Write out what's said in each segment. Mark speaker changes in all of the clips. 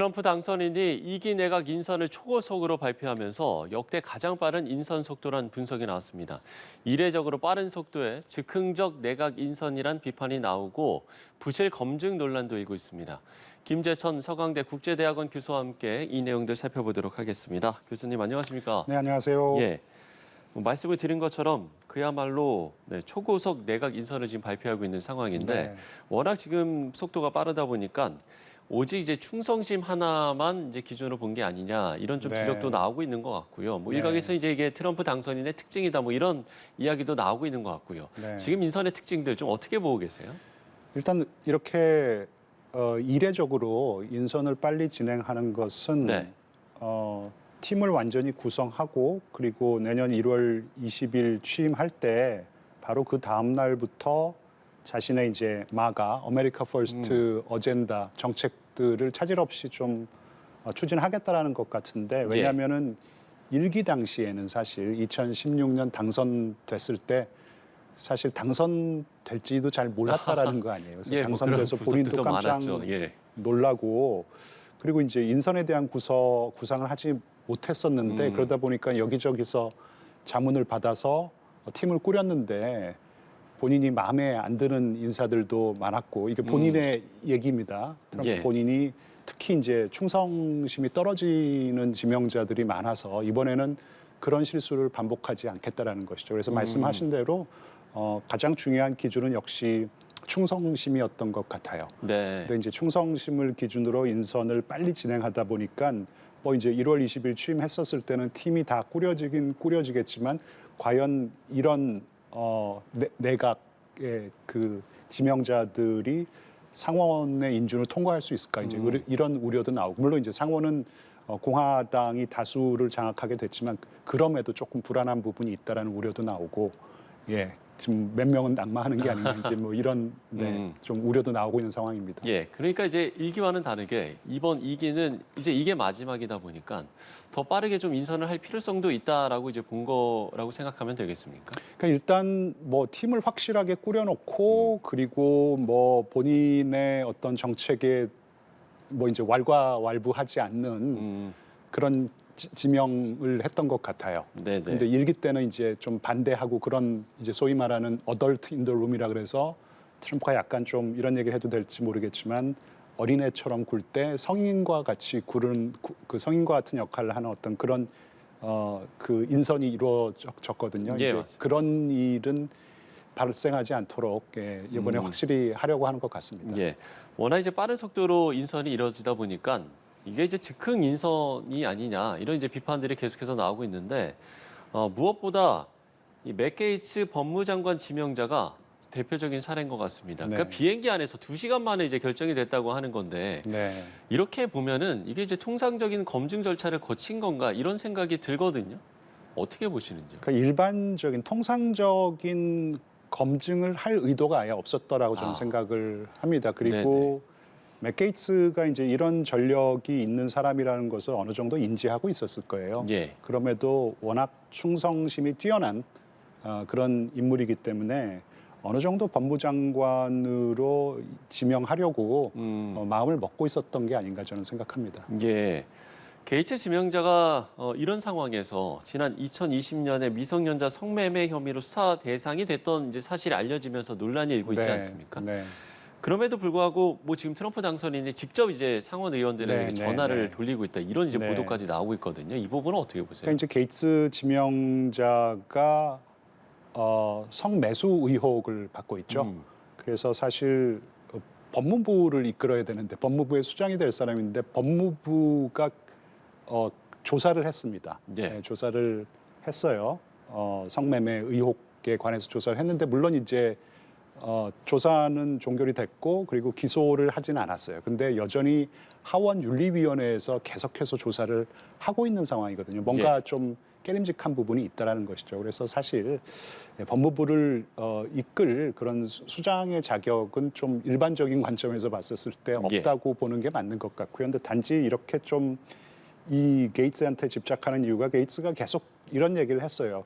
Speaker 1: 트럼프 당선인이 2기 내각 인선을 초고속으로 발표하면서 역대 가장 빠른 인선 속도란 분석이 나왔습니다. 이례적으로 빠른 속도에 즉흥적 내각 인선이란 비판이 나오고 부실 검증 논란도 일고 있습니다. 김재천 서강대 국제대학원 교수와 함께 이 내용들 살펴보도록 하겠습니다. 교수님 안녕하십니까?
Speaker 2: 네, 안녕하세요.
Speaker 1: 예. 말씀을 드린 것처럼 그야말로 초고속 내각 인선을 지금 발표하고 있는 상황인데
Speaker 2: 네.
Speaker 1: 워낙 지금 속도가 빠르다 보니까 오직 이제 충성심 하나만 이제 기준으로 본 게 아니냐 이런 좀
Speaker 2: 네.
Speaker 1: 지적도 나오고 있는 것 같고요. 뭐
Speaker 2: 네.
Speaker 1: 일각에서 이제 이게 트럼프 당선인의 특징이다 뭐 이런 이야기도 나오고 있는 것 같고요.
Speaker 2: 네.
Speaker 1: 지금 인선의 특징들 좀 어떻게 보고 계세요?
Speaker 2: 일단 이렇게 이례적으로 인선을 빨리 진행하는 것은
Speaker 1: 네.
Speaker 2: 팀을 완전히 구성하고 그리고 내년 1월 20일 취임할 때 바로 그 다음 날부터 자신의 이제 마가 아메리카 퍼스트 어젠다 정책들을 차질 없이 좀 추진하겠다라는 것 같은데 왜냐하면은 일기 당시에는 사실 2016년 당선됐을 때 사실 당선될지도 잘 몰랐다라는 거 아니에요. 그래서
Speaker 1: 뭐
Speaker 2: 당선돼서
Speaker 1: 그런
Speaker 2: 본인도
Speaker 1: 분석도
Speaker 2: 깜짝
Speaker 1: 많았죠. 예.
Speaker 2: 놀라고 그리고 이제 인선에 대한 구상을 하지 못했었는데 그러다 보니까 여기저기서 자문을 받아서 팀을 꾸렸는데 본인이 마음에 안 드는 인사들도 많았고 이게 본인의 얘기입니다. 트럼프
Speaker 1: 예.
Speaker 2: 본인이 특히 이제 충성심이 떨어지는 지명자들이 많아서 이번에는 그런 실수를 반복하지 않겠다라는 것이죠. 그래서 말씀하신 대로 가장 중요한 기준은 역시 충성심이었던 것 같아요.
Speaker 1: 네.
Speaker 2: 근데 이제 충성심을 기준으로 인선을 빨리 진행하다 보니까 뭐 이제 1월 20일 취임했었을 때는 팀이 다 꾸려지겠지만 과연 이런 내각의 그 지명자들이 상원의 인준을 통과할 수 있을까 이제 이런 우려도 나오고 물론 이제 상원은 공화당이 다수를 장악하게 됐지만 그럼에도 조금 불안한 부분이 있다라는 우려도 나오고 지금 몇 명은 낙마하는 게 아닌지 뭐 이런 좀 우려도 나오고 있는 상황입니다.
Speaker 1: 예, 그러니까 이제 1기와는 다르게 이번 2기는 이제 이게 마지막이다 보니까 더 빠르게 좀 인선을 할 필요성도 있다라고 이제 본 거라고 생각하면 되겠습니까?
Speaker 2: 그러니까 일단 뭐 팀을 확실하게 꾸려놓고 그리고 뭐 본인의 어떤 정책에 뭐 이제 왈가왈부하지 않는 그런 지명을 했던 것 같아요.
Speaker 1: 네네.
Speaker 2: 근데 일기 때는 이제 좀 반대하고 그런 이제 소위 말하는 어덜트 인 더 룸이라 그래서 트럼프가 약간 좀 이런 얘기를 해도 될지 모르겠지만 어린애처럼 굴 때 성인과 같이 구른 그 성인과 같은 역할을 하는 어떤 그런 그 인선이 이루어졌거든요.
Speaker 1: 예,
Speaker 2: 이제
Speaker 1: 맞습니다.
Speaker 2: 그런 일은 발생하지 않도록 이번에 확실히 하려고 하는 것 같습니다.
Speaker 1: 예, 워낙 이제 빠른 속도로 인선이 이루어지다 보니까 이게 이제 즉흥 인선이 아니냐 이런 이제 비판들이 계속해서 나오고 있는데 무엇보다 이 맥 게이츠 법무장관 지명자가 대표적인 사례인 것 같습니다.
Speaker 2: 네.
Speaker 1: 그러니까 비행기 안에서 2시간 만에 이제 결정이 됐다고 하는 건데
Speaker 2: 네.
Speaker 1: 이렇게 보면은 이게 이제 통상적인 검증 절차를 거친 건가 이런 생각이 들거든요. 어떻게 보시는지요?
Speaker 2: 그러니까 일반적인 통상적인 검증을 할 의도가 아예 없었더라고 저는 생각을 합니다. 그리고 맥 게이츠가 이제 이런 전력이 있는 사람이라는 것을 어느 정도 인지하고 있었을 거예요.
Speaker 1: 예.
Speaker 2: 그럼에도 워낙 충성심이 뛰어난 그런 인물이기 때문에 어느 정도 법무장관으로 지명하려고 마음을 먹고 있었던 게 아닌가 저는 생각합니다.
Speaker 1: 예. 게이츠 지명자가 이런 상황에서 지난 2020년에 미성년자 성매매 혐의로 수사 대상이 됐던 이제 사실이 알려지면서 논란이 일고 있지 않습니까?
Speaker 2: 네.
Speaker 1: 그럼에도 불구하고 뭐 지금 트럼프 당선인이 직접 이제 상원 의원들에게 전화를 돌리고 있다 이런 이제 보도까지 나오고 있거든요. 이 부분은 어떻게 보세요?
Speaker 2: 그러니까 이제 게이츠 지명자가 성매수 의혹을 받고 있죠. 그래서 사실 법무부를 이끌어야 되는데 법무부의 수장이 될 사람인데 법무부가 조사를 했습니다.
Speaker 1: 네.
Speaker 2: 조사를 했어요. 성매매 의혹에 관해서 조사를 했는데 물론 이제 조사는 종결이 됐고 그리고 기소를 하진 않았어요. 근데 여전히 하원 윤리위원회에서 계속해서 조사를 하고 있는 상황이거든요. 뭔가 좀 깨림직한 부분이 있다라는 것이죠. 그래서 사실 법무부를 이끌 그런 수장의 자격은 좀 일반적인 관점에서 봤었을 때 없다고 보는 게 맞는 것 같고요. 근데 단지 이렇게 좀 이 게이츠한테 집착하는 이유가 게이츠가 계속 이런 얘기를 했어요.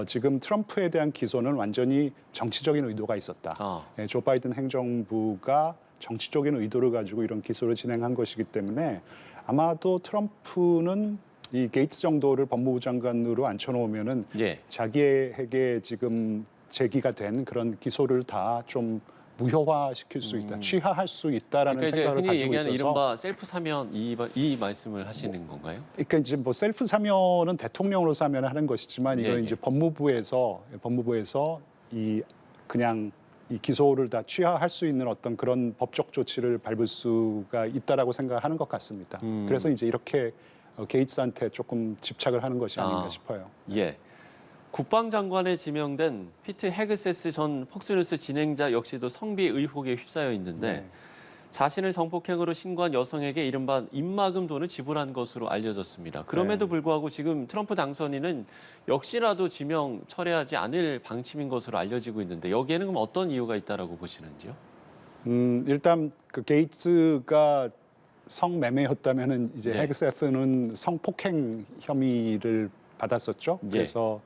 Speaker 2: 지금 트럼프에 대한 기소는 완전히 정치적인 의도가 있었다. 조 바이든 행정부가 정치적인 의도를 가지고 이런 기소를 진행한 것이기 때문에 아마도 트럼프는 이 게이츠 정도를 법무부 장관으로 앉혀놓으면은
Speaker 1: 예.
Speaker 2: 자기에게 지금 제기가 된 그런 기소를 다 좀 무효화시킬 수 있다, 취하할 수 있다라는
Speaker 1: 그러니까 이제
Speaker 2: 생각을
Speaker 1: 흔히
Speaker 2: 가지고
Speaker 1: 얘기하는
Speaker 2: 있어서.
Speaker 1: 이른바 셀프 사면 이 말씀을 하시는 건가요?
Speaker 2: 그러니까 이제 뭐 셀프 사면은 대통령으로 사면을 하는 것이지만 이건
Speaker 1: 예,
Speaker 2: 이제
Speaker 1: 예.
Speaker 2: 법무부에서 이 그냥 이 기소를 다 취하할 수 있는 어떤 그런 법적 조치를 밟을 수가 있다라고 생각하는 것 같습니다. 그래서 이제 이렇게 게이츠한테 조금 집착을 하는 것이 아닌가
Speaker 1: 아.
Speaker 2: 싶어요.
Speaker 1: 예. 국방장관에 지명된 피트 헤그세스 전 폭스뉴스 진행자 역시도 성비 의혹에 휩싸여 있는데
Speaker 2: 네.
Speaker 1: 자신을 성폭행으로 신고한 여성에게 이른바 입막음 돈을 지불한 것으로 알려졌습니다. 그럼에도
Speaker 2: 네.
Speaker 1: 불구하고 지금 트럼프 당선인은 역시라도 지명 철회하지 않을 방침인 것으로 알려지고 있는데 여기에는 그럼 어떤 이유가 있다라고 보시는지요?
Speaker 2: 일단 그 게이츠가 성매매였다면은 이제
Speaker 1: 네.
Speaker 2: 헤그세스는 성폭행 혐의를 받았었죠.
Speaker 1: 예.
Speaker 2: 그래서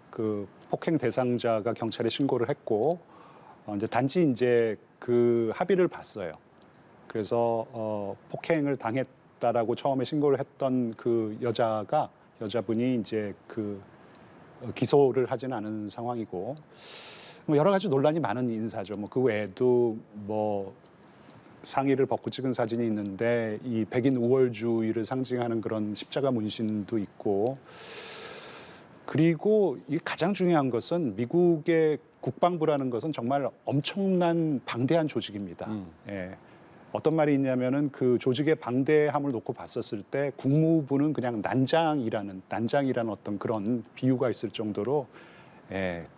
Speaker 2: 그 폭행 대상자가 경찰에 신고를 했고 이제 단지 이제 그 합의를 봤어요. 그래서 폭행을 당했다라고 처음에 신고를 했던 그 여자분이 이제 그 기소를 하지는 않은 상황이고 뭐 여러 가지 논란이 많은 인사죠. 뭐 그 외에도 뭐 상의를 벗고 찍은 사진이 있는데 이 백인 우월주의를 상징하는 그런 십자가 문신도 있고 그리고 이 가장 중요한 것은 미국의 국방부라는 것은 정말 엄청난 방대한 조직입니다. 예. 어떤 말이 있냐면은 그 조직의 방대함을 놓고 봤었을 때 국무부는 그냥 난장이라는 어떤 그런 비유가 있을 정도로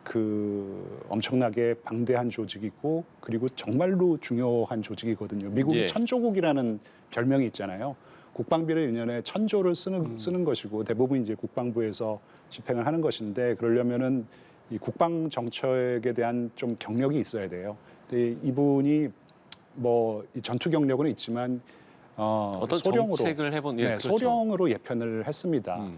Speaker 2: 그 엄청나게 방대한 조직이고 그리고 정말로 중요한 조직이거든요. 미국이
Speaker 1: 예.
Speaker 2: 천조국이라는 별명이 있잖아요. 국방비를 1년에 1,000조를 쓰는 것이고 대부분 이제 국방부에서 집행을 하는 것인데 그러려면은 이 국방 정책에 대한 좀 경력이 있어야 돼요. 근데 이분이 뭐 이 전투 경력은 있지만
Speaker 1: 어떤
Speaker 2: 소령으로
Speaker 1: 정책을 해본 예,
Speaker 2: 네,
Speaker 1: 그렇죠.
Speaker 2: 소령으로 예편을 했습니다.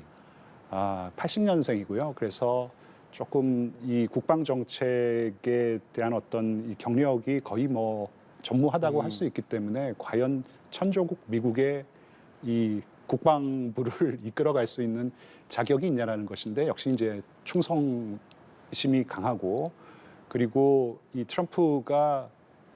Speaker 2: 80년생이고요. 그래서 조금 이 국방 정책에 대한 어떤 이 경력이 거의 뭐 전무하다고 할 수 있기 때문에 과연 천조국 미국의 이 국방부를 이끌어갈 수 있는 자격이 있냐라는 것인데 역시 이제 충성심이 강하고 그리고 이 트럼프가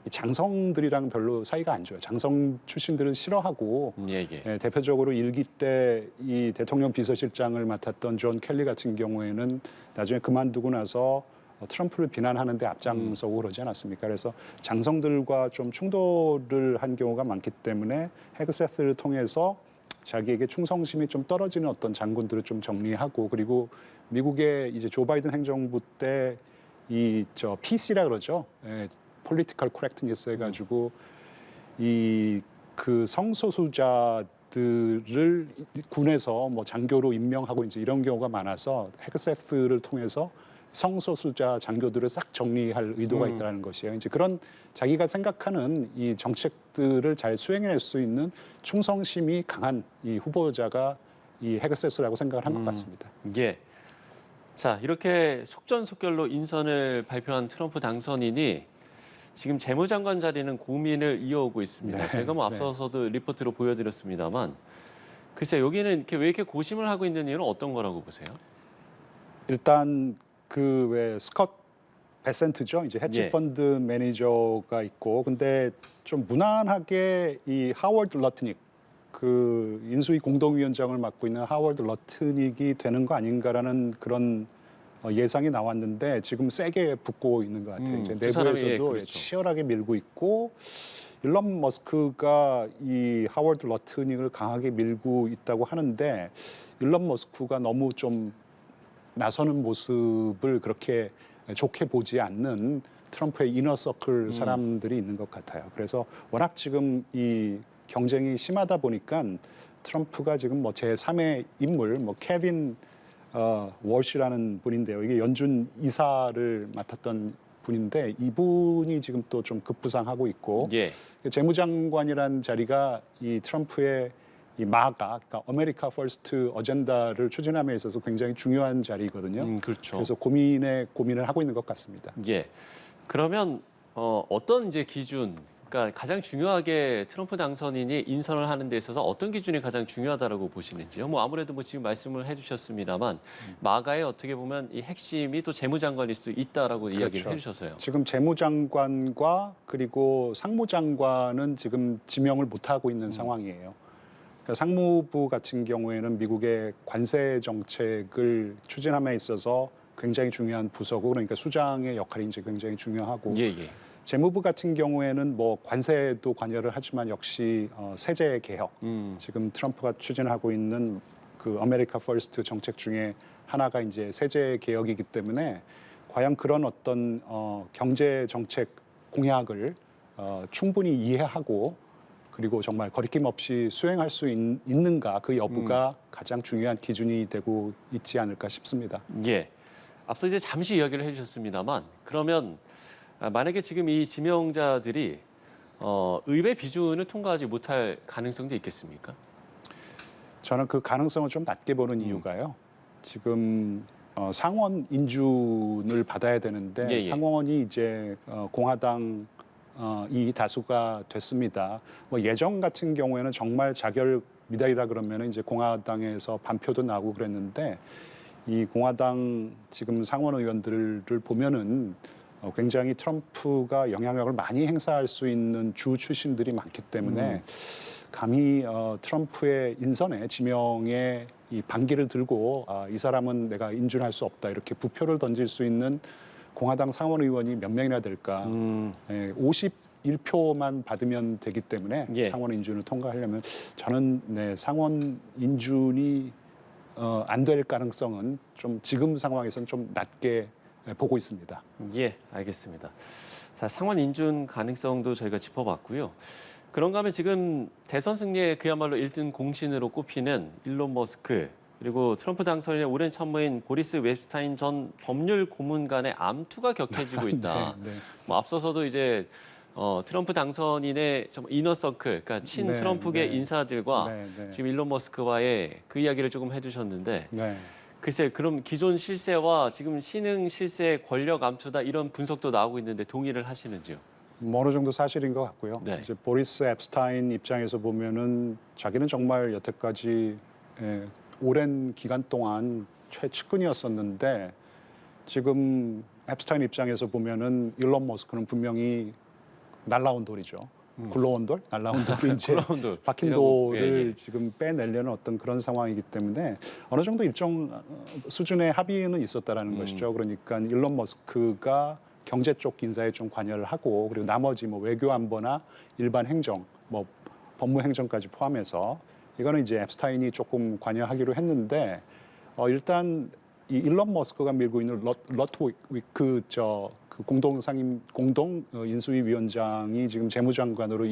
Speaker 2: 이 장성들이랑 별로 사이가 안 좋아요. 장성 출신들은 싫어하고
Speaker 1: 예, 예.
Speaker 2: 대표적으로 일기 때 이 대통령 비서실장을 맡았던 존 켈리 같은 경우에는 나중에 그만두고 나서 트럼프를 비난하는데 앞장서고 그러지 않았습니까? 그래서 장성들과 좀 충돌을 한 경우가 많기 때문에 헤그세스를 통해서 자기에게 충성심이 좀 떨어지는 어떤 장군들을 좀 정리하고 그리고 미국의 이제 조 바이든 행정부 때 이 PC라 그러죠. Political Correctness 해가지고 이 그 성소수자들을 군에서 뭐 장교로 임명하고 이제 이런 경우가 많아서 헤그세스를 통해서 성소수자 장교들을 싹 정리할 의도가 있다는 것이에요. 이제 그런 자기가 생각하는 이 정책들을 잘 수행해낼 수 있는 충성심이 강한 이 후보자가 이 헤그세스라고 생각을 한 것 같습니다.
Speaker 1: 예. 자, 이렇게 속전속결로 인선을 발표한 트럼프 당선인이 지금 재무장관 자리는 고민을 이어오고 있습니다.
Speaker 2: 네,
Speaker 1: 제가 뭐 앞서서도 리포트로 보여드렸습니다만 글쎄 여기는 이렇게 왜 이렇게 고심을 하고 있는 이유는 어떤 거라고 보세요?
Speaker 2: 일단 그 왜 스콧 베센트죠. 이제 헤지펀드 매니저가 있고 근데 좀 무난하게 이 하워드 러트닉 그 인수위 공동위원장을 맡고 있는 하워드 러트닉이 되는 거 아닌가라는 그런 예상이 나왔는데 지금 세게 붙고 있는 것 같아요. 이제
Speaker 1: 두 사람이,
Speaker 2: 내부에서도
Speaker 1: 그렇죠.
Speaker 2: 치열하게 밀고 있고 일론 머스크가 이 하워드 러트닉을 강하게 밀고 있다고 하는데 일론 머스크가 너무 좀 나서는 모습을 그렇게 좋게 보지 않는 트럼프의 이너서클 사람들이 있는 것 같아요. 그래서 워낙 지금 이 경쟁이 심하다 보니까 트럼프가 지금 뭐 제3의 인물, 뭐 케빈 월시라는 분인데요. 이게 연준 이사를 맡았던 분인데 이분이 지금 또 좀 급부상하고 있고
Speaker 1: 예.
Speaker 2: 재무장관이라는 자리가 이 트럼프의 이 마가, 그러니까 아메리카 퍼스트 어젠다를 추진함에 있어서 굉장히 중요한 자리거든요.
Speaker 1: 그렇죠.
Speaker 2: 그래서 고민을 하고 있는 것 같습니다.
Speaker 1: 예. 그러면 어떤 이제 기준 그러니까 가장 중요하게 트럼프 당선인이 인선을 하는 데 있어서 어떤 기준이 가장 중요하다라고 보시는지요? 뭐 아무래도 뭐 지금 말씀을 해주셨습니다만 마가의 어떻게 보면 이 핵심이 또 재무장관일 수 있다라고 이야기를
Speaker 2: 그렇죠.
Speaker 1: 해주셔서요.
Speaker 2: 지금 재무장관과 그리고 상무장관은 지금 지명을 못하고 있는 상황이에요. 그러니까 상무부 같은 경우에는 미국의 관세 정책을 추진함에 있어서 굉장히 중요한 부서고 그러니까 수장의 역할이 이제 굉장히 중요하고
Speaker 1: 예, 예.
Speaker 2: 재무부 같은 경우에는 뭐 관세도 관여를 하지만 역시 세제 개혁 지금 트럼프가 추진하고 있는 그 아메리카 퍼스트 정책 중에 하나가 이제 세제 개혁이기 때문에 과연 그런 어떤 경제 정책 공약을 충분히 이해하고 그리고 정말 거리낌 없이 수행할 수 있는가 그 여부가 가장 중요한 기준이 되고 있지 않을까 싶습니다.
Speaker 1: 예. 앞서 이제 잠시 이야기를 해주셨습니다만 그러면 만약에 지금 이 지명자들이 의회 비준을 통과하지 못할 가능성도 있겠습니까?
Speaker 2: 저는 그 가능성을 좀 낮게 보는 이유가요. 지금 상원 인준을 받아야 되는데
Speaker 1: 예, 예.
Speaker 2: 상원이 이제 공화당 이 다수가 됐습니다. 뭐 예전 같은 경우에는 정말 자결 미달이라 그러면 이제 공화당에서 반표도 나고 그랬는데 이 공화당 지금 상원 의원들을 보면은 굉장히 트럼프가 영향력을 많이 행사할 수 있는 주 출신들이 많기 때문에 감히 트럼프의 인선에 지명에 이 반기를 들고 이 사람은 내가 인준할 수 없다 이렇게 부표를 던질 수 있는 공화당 상원 의원이 몇 명이나 될까? 51표만 받으면 되기 때문에
Speaker 1: 예.
Speaker 2: 상원 인준을 통과하려면 저는 상원 인준이 안 될 가능성은 좀 지금 상황에서는 좀 낮게 보고 있습니다.
Speaker 1: 예, 알겠습니다. 자, 상원 인준 가능성도 저희가 짚어봤고요. 그런가 하면 지금 대선 승리에 그야말로 1등 공신으로 꼽히는 일론 머스크 그리고 트럼프 당선인의 오랜 참모인 보리스 웹스타인 전 법률 고문관의 암투가 격해지고 있다.
Speaker 2: 네.
Speaker 1: 뭐 앞서서도 이제 트럼프 당선인의 좀 이너서클, 그러니까 친
Speaker 2: 네,
Speaker 1: 트럼프계
Speaker 2: 네.
Speaker 1: 인사들과
Speaker 2: 네.
Speaker 1: 지금 일론 머스크와의 그 이야기를 조금 해주셨는데
Speaker 2: 네.
Speaker 1: 글쎄 그럼 기존 실세와 지금 신흥 실세의 권력 암투다 이런 분석도 나오고 있는데 동의를 하시는지요?
Speaker 2: 뭐 어느 정도 사실인 것 같고요.
Speaker 1: 네.
Speaker 2: 이제 보리스 앱스타인 입장에서 보면은 자기는 정말 여태까지 오랜 기간 동안 최측근이었었는데 지금 앱스타인 입장에서 보면은 일론 머스크는 분명히 날라온 돌이죠. 굴러온 돌, 날라온 돌이 이제
Speaker 1: 굴러온 돌.
Speaker 2: 박힌
Speaker 1: 이라고,
Speaker 2: 돌을
Speaker 1: 예.
Speaker 2: 지금 빼내려는 어떤 그런 상황이기 때문에 어느 정도 일정 수준의 합의는 있었다라는 것이죠. 그러니까 일론 머스크가 경제 쪽 인사에 좀 관여를 하고 그리고 나머지 뭐 외교 안보나 일반 행정, 뭐 법무 행정까지 포함해서 이거는 이제 앱스타인이 조금 관여하기로 했는데 일단 이 일론 머스크가 밀고 있는 러트위크 그 공동 인수위 위원장이 지금 재무장관으로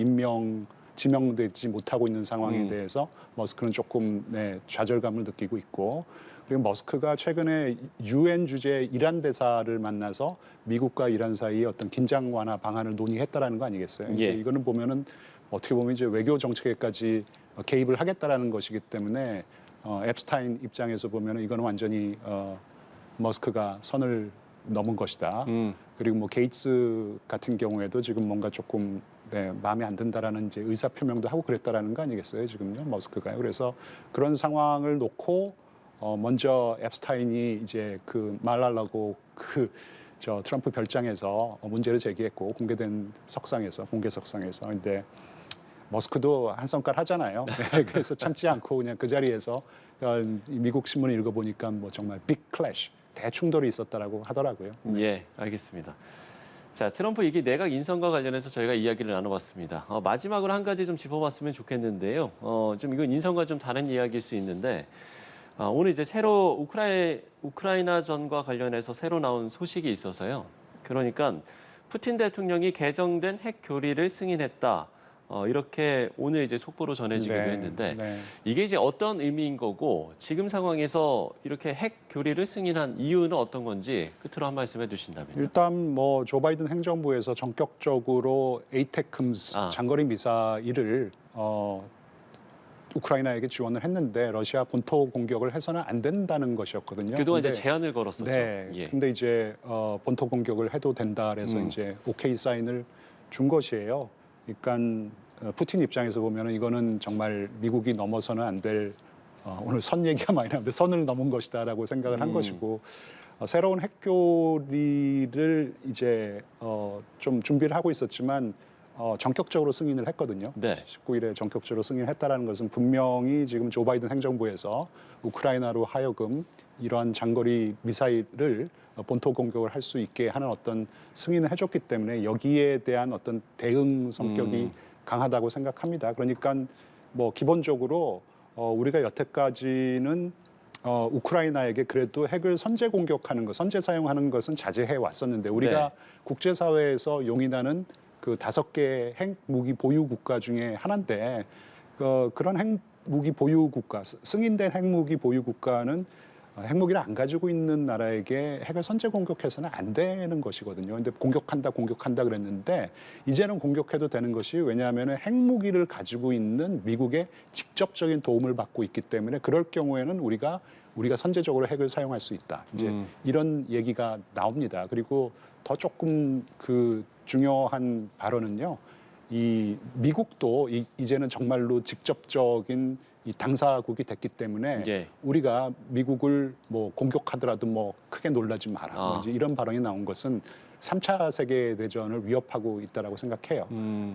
Speaker 2: 지명되지 못하고 있는 상황에 대해서 머스크는 조금 좌절감을 느끼고 있고 그리고 머스크가 최근에 유엔 주재 이란 대사를 만나서 미국과 이란 사이의 어떤 긴장 완화 방안을 논의했다라는 거 아니겠어요? 이제
Speaker 1: 예.
Speaker 2: 이거는 보면은 어떻게 보면 이제 외교 정책에까지 개입을 하겠다라는 것이기 때문에 앱스타인 입장에서 보면은 이거는 완전히 머스크가 선을 넘은 것이다. 그리고 뭐 게이츠 같은 경우에도 지금 뭔가 조금 마음에 안 든다라는 이제 의사 표명도 하고 그랬다라는 거 아니겠어요? 지금요, 머스크가요. 그래서 그런 상황을 놓고 먼저 앱스타인이 이제 그 말하려고 저 트럼프 별장에서 문제를 제기했고 공개된 공개 석상에서 근데 머스크도 한 성깔 하잖아요. 네, 그래서 참지 않고 그냥 그 자리에서 미국 신문을 읽어보니까 뭐 정말 빅 클래시, 대충돌이 있었다라고 하더라고요.
Speaker 1: 예, 알겠습니다. 자, 트럼프 이게 내각 인선과 관련해서 저희가 이야기를 나눠봤습니다. 마지막으로 한 가지 좀 짚어봤으면 좋겠는데요. 좀 이건 인선과 좀 다른 이야기일 수 있는데 오늘 이제 새로 우크라이나전과 관련해서 새로 나온 소식이 있어서요. 그러니까 푸틴 대통령이 개정된 핵 교리를 승인했다. 이렇게 오늘 이제 속보로 전해지기도 했는데 이게 이제 어떤 의미인 거고 지금 상황에서 이렇게 핵 교리를 승인한 이유는 어떤 건지 끝으로 한 말씀 해주신다면.
Speaker 2: 일단 뭐 조 바이든 행정부에서 전격적으로 에이테크임스 장거리 미사일을 우크라이나에게 지원을 했는데 러시아 본토 공격을 해서는 안 된다는 것이었거든요.
Speaker 1: 그동안 이제 제한을 걸었었죠.
Speaker 2: 네.
Speaker 1: 예.
Speaker 2: 근데 이제 본토 공격을 해도 된다 그래서 이제 오케이 사인을 준 것이에요. 그러니까 푸틴 입장에서 보면은 이거는 정말 미국이 넘어서는 안 될 오늘 선 얘기가 많이 나오는데 선을 넘은 것이다라고 생각을 한 것이고 새로운 핵교리를 이제 좀 준비를 하고 있었지만 전격적으로 승인을 했거든요.
Speaker 1: 네.
Speaker 2: 19일에 전격적으로 승인했다라는 것은 분명히 지금 조 바이든 행정부에서 우크라이나로 하여금 이러한 장거리 미사일을 본토 공격을 할 수 있게 하는 어떤 승인을 해줬기 때문에 여기에 대한 어떤 대응 성격이 강하다고 생각합니다. 그러니까 뭐 기본적으로 우리가 여태까지는 우크라이나에게 그래도 핵을 선제 공격하는 것, 선제 사용하는 것은 자제해 왔었는데 우리가
Speaker 1: 네.
Speaker 2: 국제사회에서 용인하는 그 5개 핵무기 보유 국가 중에 하나인데 그런 핵무기 보유 국가, 승인된 핵무기 보유 국가는 핵무기를 안 가지고 있는 나라에게 핵을 선제 공격해서는 안 되는 것이거든요. 근데 공격한다 그랬는데 이제는 공격해도 되는 것이 왜냐하면 핵무기를 가지고 있는 미국의 직접적인 도움을 받고 있기 때문에 그럴 경우에는 우리가 선제적으로 핵을 사용할 수 있다. 이제 이런 얘기가 나옵니다. 그리고 더 조금 그 중요한 발언은요. 이 미국도 이제는 정말로 직접적인 이 당사국이 됐기 때문에
Speaker 1: 예.
Speaker 2: 우리가 미국을 뭐 공격하더라도 뭐 크게 놀라지 마라. 뭐 이제 이런 발언이 나온 것은 3차 세계 대전을 위협하고 있다라고 생각해요.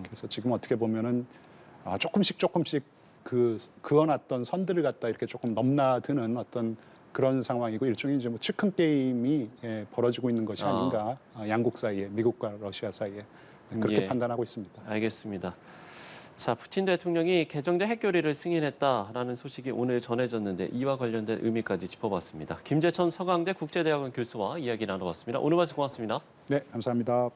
Speaker 2: 그래서 지금 어떻게 보면은 조금씩 그어놨던 선들을 갖다 이렇게 조금 넘나드는 어떤 그런 상황이고 일종의 이제 뭐 치킨 게임이 벌어지고 있는 것이 아닌가 양국 사이에 미국과 러시아 사이에 그렇게
Speaker 1: 예.
Speaker 2: 판단하고 있습니다.
Speaker 1: 알겠습니다. 자, 푸틴 대통령이 개정된 핵교리를 승인했다라는 소식이 오늘 전해졌는데 이와 관련된 의미까지 짚어봤습니다. 김재천 서강대 국제대학원 교수와 이야기 나눠봤습니다. 오늘 말씀 고맙습니다.
Speaker 2: 네, 감사합니다.